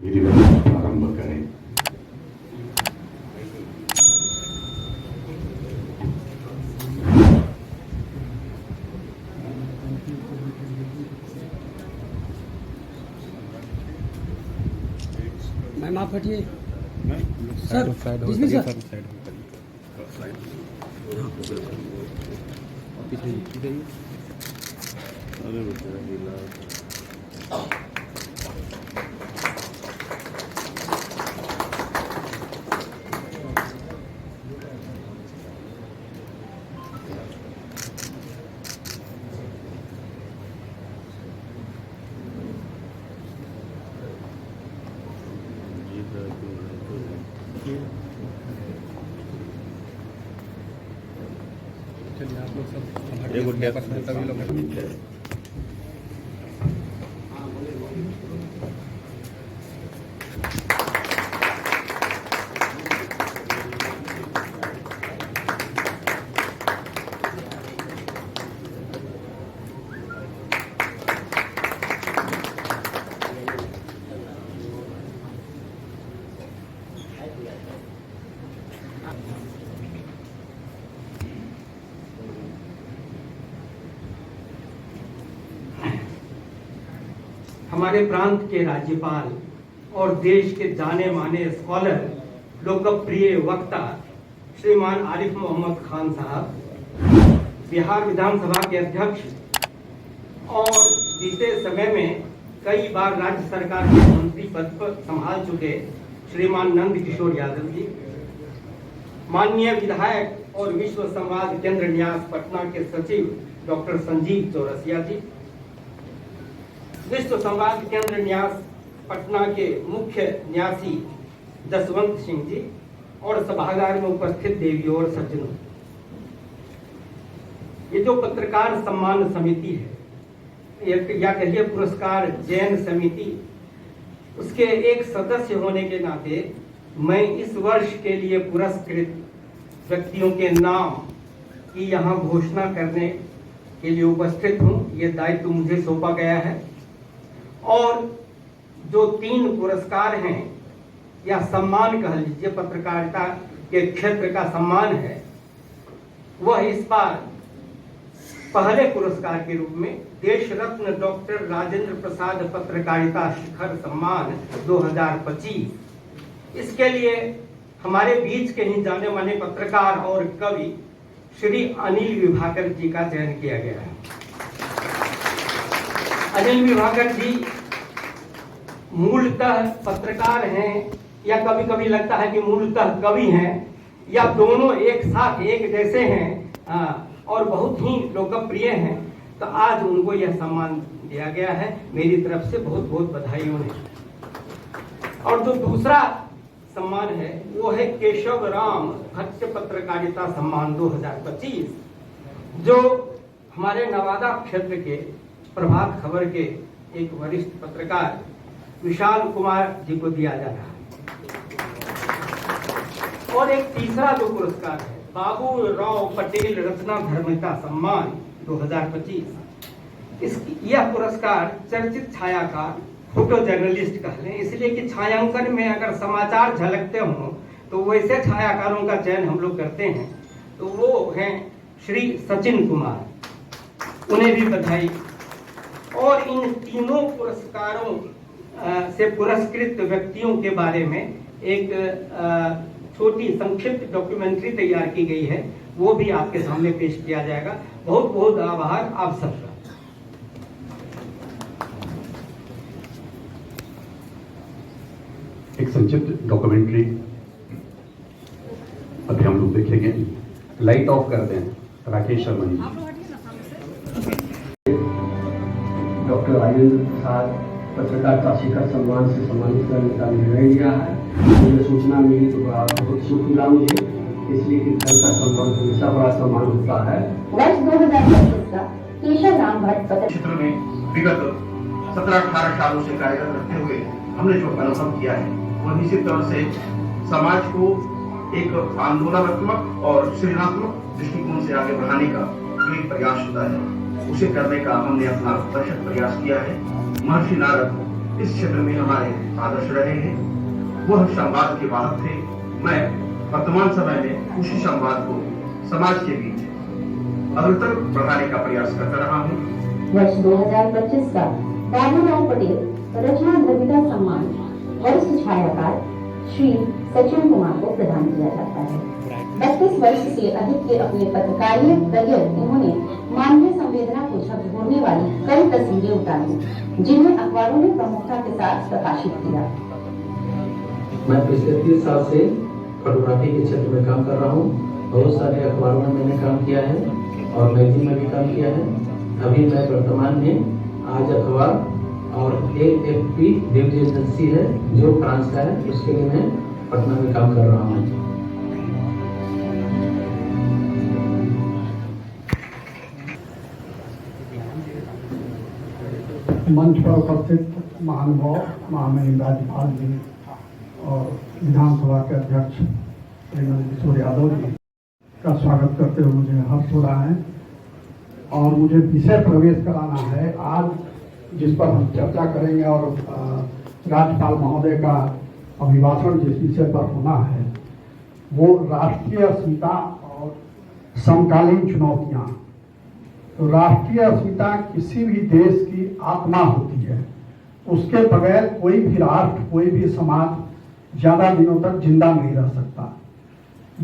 प्रारंभ करें। मैम आप हटिए सर सर। चलिए आप लोग सब सभी लोग हमारे प्रांत के राज्यपाल और देश के जाने माने स्कॉलर, लोकप्रिय वक्ता श्रीमान आरिफ मोहम्मद खान साहब, बिहार विधानसभा के अध्यक्ष और बीते समय में कई बार राज्य सरकार के मंत्री पद पर संभाल चुके श्रीमान नंद किशोर यादव जी, माननीय विधायक और विश्व संवाद केंद्र न्यास पटना के सचिव डॉक्टर संजीव चौरसिया जी, विश्व संवाद केंद्र न्यास पटना के मुख्य न्यासी जसवंत सिंह जी और सभागार में उपस्थित देवियों और सज्जनों, ये जो पत्रकार सम्मान समिति है या कहिए पुरस्कार चयन समिति, उसके एक सदस्य होने के नाते मैं इस वर्ष के लिए पुरस्कृत व्यक्तियों के नाम की यहाँ घोषणा करने के लिए उपस्थित हूँ। ये दायित्व मुझे सौंपा गया है और जो 3 पुरस्कार हैं या सम्मान कह लीजिए, पत्रकारिता के क्षेत्र का सम्मान है, वह इस बार पहले पुरस्कार के रूप में देश रत्न डॉक्टर राजेंद्र प्रसाद पत्रकारिता शिखर सम्मान 2025, इसके लिए हमारे बीच के ही जाने माने पत्रकार और कवि श्री अनिल विभाकर जी का चयन किया गया है। अनिल विभाकर जी मूलतः पत्रकार हैं या कभी कभी लगता है कि मूलतः कवि हैं, या दोनों एक साथ एक जैसे हैं और बहुत ही लोकप्रिय हैं। तो आज उनको यह सम्मान दिया गया है, मेरी तरफ से बहुत बहुत बधाई उन्हें। और जो दूसरा सम्मान है वो है केशव राम भट्ट पत्रकारिता सम्मान 2025, जो हमारे नवादा क्षेत्र के प्रभात खबर के एक वरिष्ठ पत्रकार विशाल कुमार जी को दिया जा रहा है। और एक तीसरा जो पुरस्कार है बाबू राव पटेल रचना धर्मिता सम्मान 2025, यह पुरस्कार चर्चित छायाकार, फोटो जर्नलिस्ट कह लें, इसलिए कि छायांकन में अगर समाचार झलकते हों तो वैसे छायाकारों का चयन हम लोग करते हैं। तो वो हैं श्री सचिन कुमार, उन्हें भी बधाई। और इन तीनों पुरस्कारों से पुरस्कृत व्यक्तियों के बारे में एक छोटी संक्षिप्त डॉक्यूमेंट्री तैयार की गई है, वो भी आपके सामने पेश किया जाएगा। बहुत बहुत आभार आप सबका। एक संक्षिप्त डॉक्यूमेंट्री अभी हम लोग देखेंगे। लाइट ऑफ करते हैं। राकेश शर्मा जी। डॉक्टर राजेंद्र प्रसाद पत्रकारिता शिखर सम्मान से सम्मानित करने का निर्णय लिया है। मुझे सूचना मिली तो बहुत सुख मिला मुझे, इसलिए कि घर का सम्मान हमेशा बड़ा सम्मान होता है। वर्ष 2025 का केशव राम भट्ट क्षेत्र में विगत 17-18 सालों से कार्यरत रहते हुए हमने जो अनुभव किया है वह निश्चित तौर से समाज को एक आंदोलनात्मक और सृजनात्मक दृष्टिकोण से आगे बढ़ाने का जो एक प्रयास होता है, उसे करने का हमने अपना भरसक प्रयास किया है। महर्षि नारद इस क्षेत्र में हमारे आदर्श रहे हैं, वह संवाद के वाहक थे। मैं वर्तमान समय में उसी संवाद को समाज के बीच अग्रतर बढ़ाने का प्रयास करता रहा हूँ। वर्ष 2025 का बाबूलाल पटेल रचना द्रविड़ा सम्मान वरिष्ठ छायाकार श्री सचिन कुमार को प्रदान किया जाता है। 32 वर्ष से अधिक के अपने पत्रकारीय करियर इन्होंने मानवीय संवेदना को झकझोरने वाली कई तस्वीरें उतारी, जिन्हें अखबारों ने प्रमुखता के साथ प्रकाशित किया। मैं पिछले 30 साल से फोटोग्राफी के क्षेत्र में काम कर रहा हूँ। बहुत सारे अखबारों में मैंने काम किया है और मैगजीन में भी काम किया है। अभी मैं वर्तमान में आज अखबार और AFP न्यूज एजेंसी है जो फ्रांस का है, उसके लिए मैं पटना में काम कर रहा हूँ। मंच पर उपस्थित महानुभाव महामहिम राज्यपाल जी और विधानसभा के अध्यक्ष नंद किशोर यादव जी का स्वागत करते हुए मुझे हर्ष हो रहा है और मुझे विषय प्रवेश कराना है आज जिस पर हम चर्चा करेंगे और राज्यपाल महोदय का अभिभाषण जिस विषय पर होना है वो राष्ट्रीय अस्मिता और समकालीन चुनौतियां। तो राष्ट्रीय अस्मिता किसी भी देश की आत्मा होती है, उसके बगैर कोई भी राष्ट्र कोई भी समाज ज्यादा दिनों तक जिंदा नहीं रह सकता।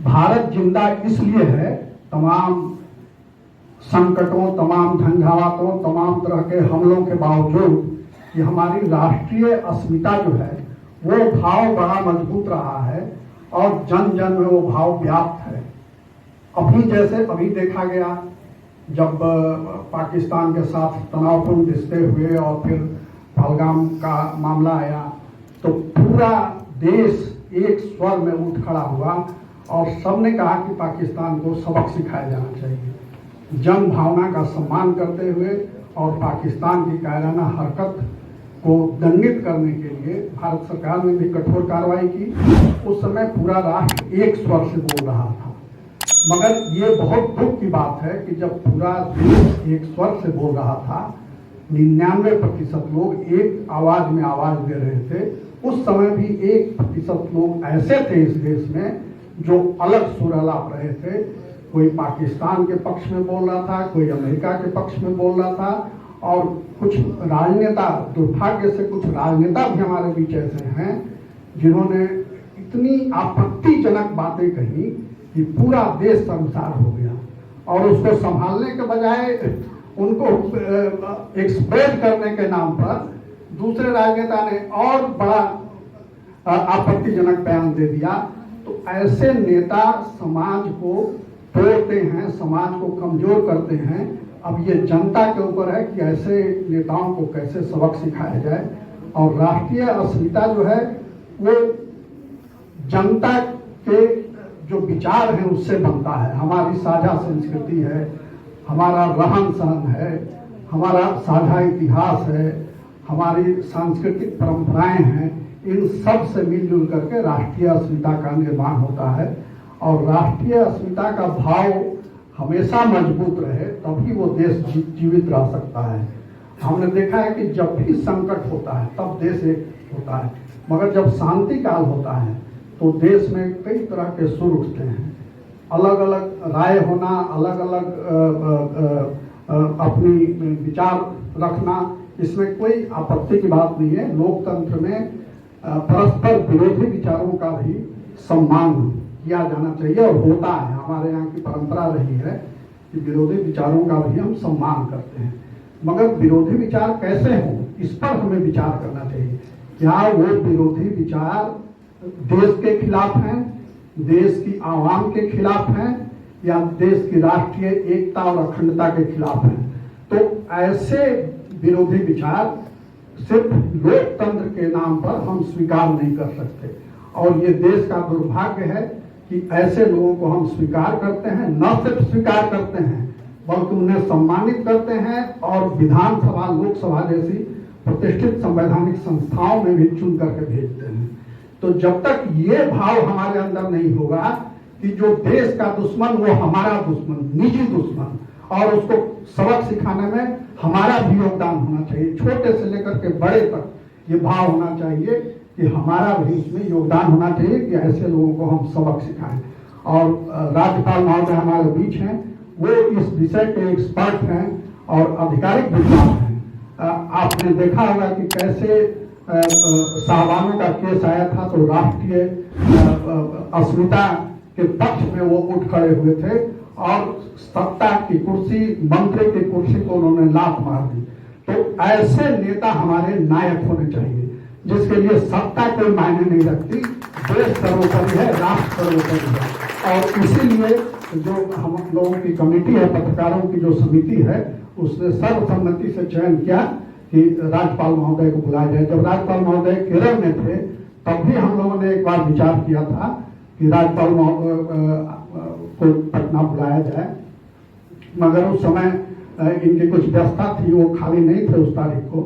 भारत जिंदा इसलिए है तमाम संकटों, तमाम झंझावातों, तमाम तरह के हमलों के बावजूद कि हमारी राष्ट्रीय अस्मिता जो है वो भाव बड़ा मजबूत रहा है और जन जन में वो भाव व्याप्त है। अभी देखा गया जब पाकिस्तान के साथ तनावपूर्ण रिश्ते हुए और फिर पहलगाम का मामला आया तो पूरा देश एक स्वर में उठ खड़ा हुआ और सबने कहा कि पाकिस्तान को सबक सिखाया जाना चाहिए। जन भावना का सम्मान करते हुए और पाकिस्तान की कायराना हरकत को दंडित करने के लिए भारत सरकार ने भी कठोर कार्रवाई की। उस समय पूरा राष्ट्र एक स्वर से बोल रहा था। मगर ये बहुत दुख की बात है कि जब पूरा देश एक स्वर से बोल रहा था, 99% लोग एक आवाज में आवाज दे रहे थे, उस समय भी 1% लोग ऐसे थे इस देश में जो अलग सुर अलाप रहे थे। कोई पाकिस्तान के पक्ष में बोल रहा था, कोई अमेरिका के पक्ष में बोल रहा था और कुछ राजनेता, दुर्भाग्य से कुछ राजनेता भी हमारे बीच ऐसे हैं जिन्होंने इतनी आपत्तिजनक बातें कही कि पूरा देश शर्मसार हो गया और उसको संभालने के बजाय उनको एक्सप्रेस करने के नाम पर दूसरे राजनेता ने और बड़ा आपत्तिजनक बयान दे दिया। तो ऐसे नेता समाज को तोड़ते हैं, समाज को कमजोर करते हैं। अब ये जनता के ऊपर है कि ऐसे नेताओं को कैसे सबक सिखाया जाए। और राष्ट्रीय अस्मिता जो है वो जनता के जो विचार है उससे बनता है। हमारी साझा संस्कृति है, हमारा रहन सहन है, हमारा साझा इतिहास है, हमारी सांस्कृतिक परंपराएं हैं। इन सब से मिलजुल करके राष्ट्रीय अस्मिता का निर्माण होता है और राष्ट्रीय अस्मिता का भाव हमेशा मजबूत रहे तभी वो देश जीवित रह सकता है। हमने देखा है कि जब भी संकट होता है तब देश एक होता है, मगर जब शांति काल होता है तो देश में कई तरह के सुर उठते हैं। अलग अलग राय होना, अलग अलग अपनी विचार रखना, इसमें कोई आपत्ति की बात नहीं है। लोकतंत्र में परस्पर विरोधी विचारों का भी सम्मान किया जाना चाहिए और होता है। हमारे यहाँ की परंपरा रही है कि विरोधी विचारों का भी हम सम्मान करते हैं। मगर विरोधी विचार कैसे हो इस पर हमें विचार करना चाहिए। क्या वो विरोधी विचार देश के खिलाफ हैं, देश की आवाम के खिलाफ हैं या देश की राष्ट्रीय एकता और अखंडता के खिलाफ हैं? तो ऐसे विरोधी विचार सिर्फ लोकतंत्र के नाम पर हम स्वीकार नहीं कर सकते और ये देश का दुर्भाग्य है कि ऐसे लोगों को हम स्वीकार करते हैं। न सिर्फ स्वीकार करते हैं बल्कि उन्हें सम्मानित करते हैं और विधानसभा, लोकसभा जैसी प्रतिष्ठित संवैधानिक संस्थाओं में भी चुन करके भेजते हैं। तो जब तक ये भाव हमारे अंदर नहीं होगा कि जो देश का दुश्मन वो हमारा दुश्मन, निजी दुश्मन, और उसको सबक सिखाने में हमारा भी योगदान होना चाहिए। छोटे से लेकर के बड़े तक ये भाव होना चाहिए कि हमारा भी इसमें योगदान होना चाहिए कि ऐसे लोगों को हम सबक सिखाएं। और राज्यपाल महोदय हमारे बीच हैं, वो इस विषय के एक्सपर्ट हैं और आधिकारिक विद्वान हैं। आपने देखा होगा कि कैसे साहबानों का केस आया था तो राष्ट्रीय अस्मिता के पक्ष में वो उठ खड़े हुए थे और सत्ता की कुर्सी, मंत्री की कुर्सी को उन्होंने लात मार दी। तो ऐसे नेता हमारे नायक होने चाहिए, जिसके लिए सत्ता कोई मायने नहीं रखती, देश सर्वोपरि है, राष्ट्र सर्वोपरि है। और इसीलिए जो हम लोगों की कमेटी है, पत्रकारों की जो समिति है, उसने सर्वसम्मति से चयन किया कि राज्यपाल महोदय को बुलाया जाए। जब राज्यपाल महोदय केरल में थे तब भी हम लोगों ने एक बार विचार किया था कि राज्यपाल को पटना बुलाया जाए, मगर उस समय इनकी कुछ व्यवस्था थी, वो खाली नहीं थे उस तारीख को,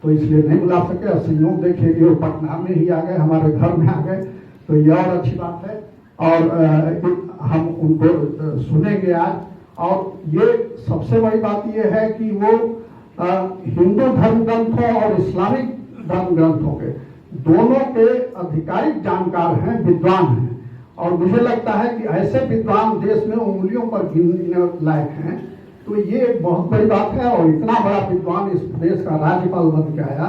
तो इसलिए नहीं बुला सके। संयोग देखिए कि वो पटना में ही आ गए, हमारे घर में आ गए, तो यह और अच्छी बात है। और हम उनको सुनेंगे आज। और ये सबसे बड़ी बात यह है कि वो हिंदू धर्म ग्रंथों और इस्लामिक धर्म ग्रंथों के दोनों के आधिकारिक जानकार हैं, विद्वान हैं। और मुझे लगता है कि ऐसे विद्वान देश में उंगलियों पर गिनने लायक हैं, तो ये एक बहुत बड़ी बात है। और इतना बड़ा विद्वान इस प्रदेश का राज्यपाल बन के आया,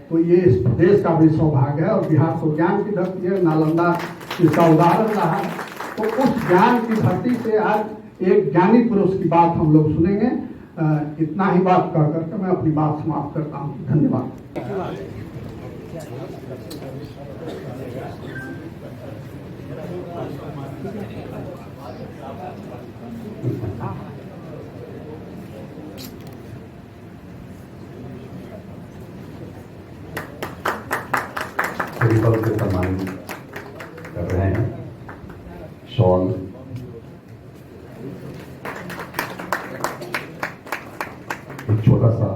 तो ये इस प्रदेश का भी सौभाग्य है। और बिहार तो ज्ञान की धरती है, नालंदा इसका उदाहरण रहा है। तो उस ज्ञान की धरती से आज एक ज्ञानी पुरुष की बात हम लोग सुनेंगे। इतना ही बात कह करके मैं अपनी बात समाप्त करता हूँ। धन्यवाद। से सम्मानित कर रहे हैं। शॉल, एक छोटा सा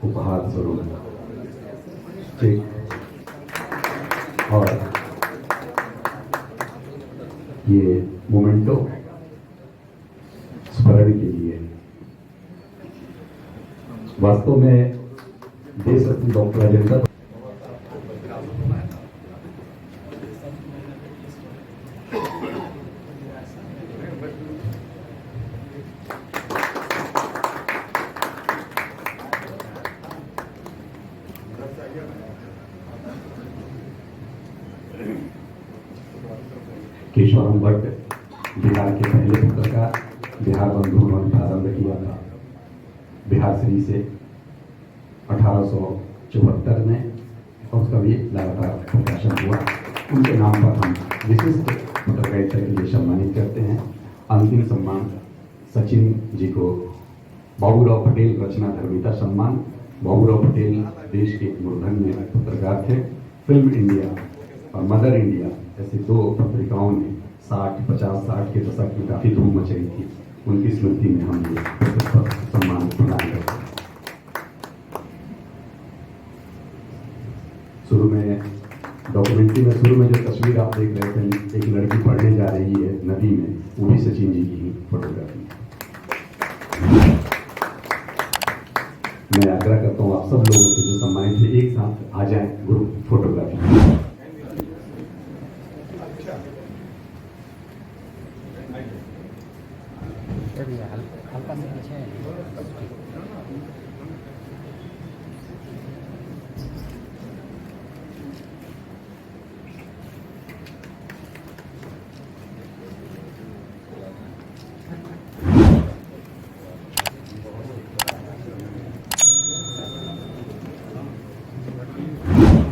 उपहार स्वरूप, चेक और ये मोमेंटो स्मरण के लिए। वास्तव में देशरत्न डॉक्टर राजेंद्र केशवराम भट्ट बिहार के पहले पत्रकार, बिहार बंधु उन्होंने प्रारंभ किया था बिहार श्री से 1874 में, और उसका भी लगातार प्रकाशन हुआ। उनके नाम पर हम विशिष्ट पत्रकारिता के लिए सम्मानित करते हैं। अंतिम सम्मान सचिन जी को बाबूराव पटेल रचना धर्मिता सम्मान। बाबूराव पटेल देश के मूर्धन्य पत्रकार थे। फिल्म इंडिया और मदर इंडिया ऐसी दो पत्रिकाओं ने 60 के दशक में काफी धूम मचाई थी। उनकी स्मृति में हम ये सम्मान प्रदान करते हैं। शुरू में डॉक्यूमेंट्री में शुरू में जो तस्वीर आप देख रहे थे, एक लड़की पढ़ने जा रही है नदी में, वो भी सचिन जी की ही फोटोग्राफी। मैं आग्रह करता हूँ आप सब लोगों से जो सम्मानित है, एक साथ आ जाए ग्रुप फोटोग्राफी।